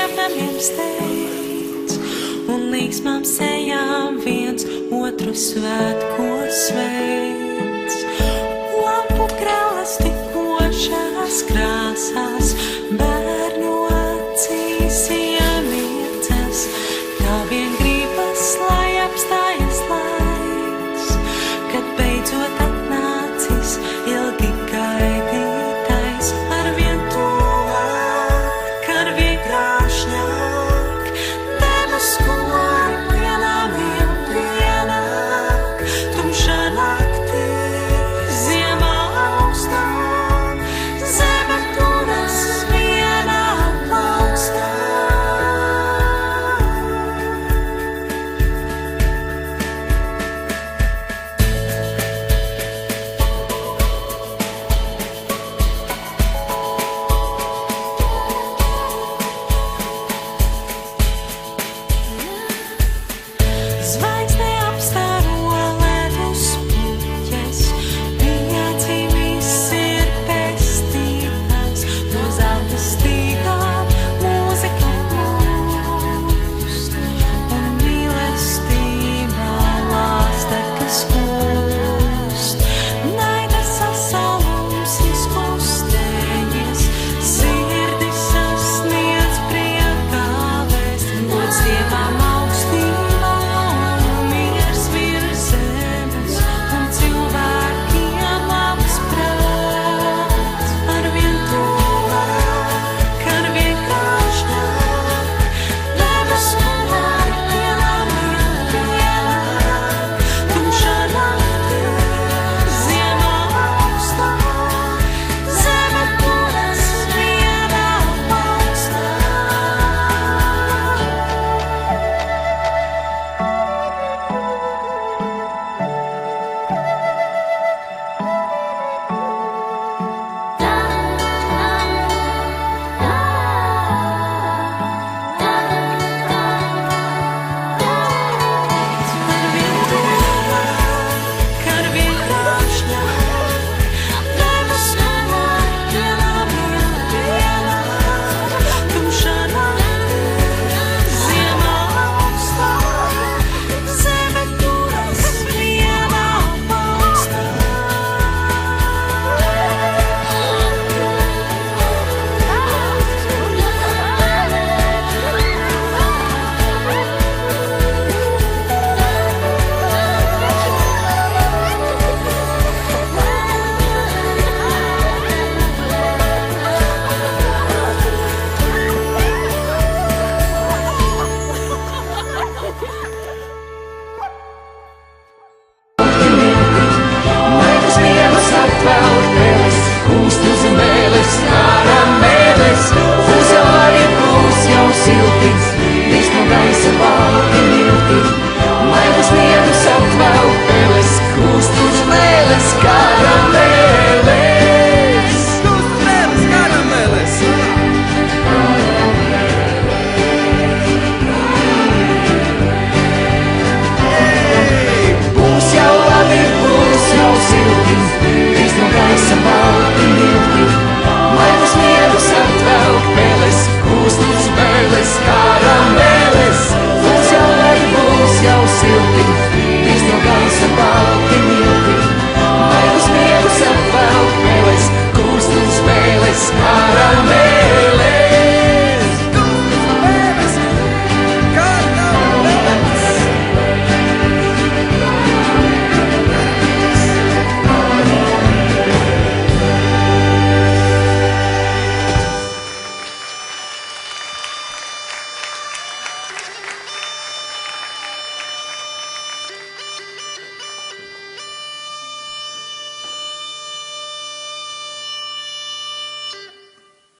ciemnamiem steidz, un līksmām sejām viens otru svētkos sveic. Lampu krālas tikošās krāsās, bērnu acīs iemiedzas, tā vien gribas, lai apstājas laiks, kad beidzot atnācis ilgi gaidītais, arvien tuvāk, arvien krāšņāk, debes skolu pienāmiem pienāk, tumšā naktī, ziemā augstā, zeme turas vienā plaukstā. Zvaigzne apstaro ledus puķes, viņa dzīvis ir pestītājs, no zelta stīgām mūzika plūst, un mīlestībā lāsta, kas kūst. Naida sasalums izkustējies, sirdis sasniedz priekā vēst, gods Dievam augstībā, un miers virs zemes, un cilvēkiem labs prāts. Arvien tuvāk, arvien krāšņāk, debes skolu pienāmiem pienāk, tumšā naktī, ziemā augstā, zeme turas vienā plaukstā. Arvien tuvāk, arvien krāšņāk, debes skolu pienāmiem pienāk, tumšā naktī, ziemā augstā, zeme turas vienā plaukstā. Naidus mielas apvelk vēles, kūst uz mēles, ārā mēles, būs jau arī būs jau siltīs, viss no gaisa valki miltī. Naidus mielas apvelk vēles, kūst uz mēles, kā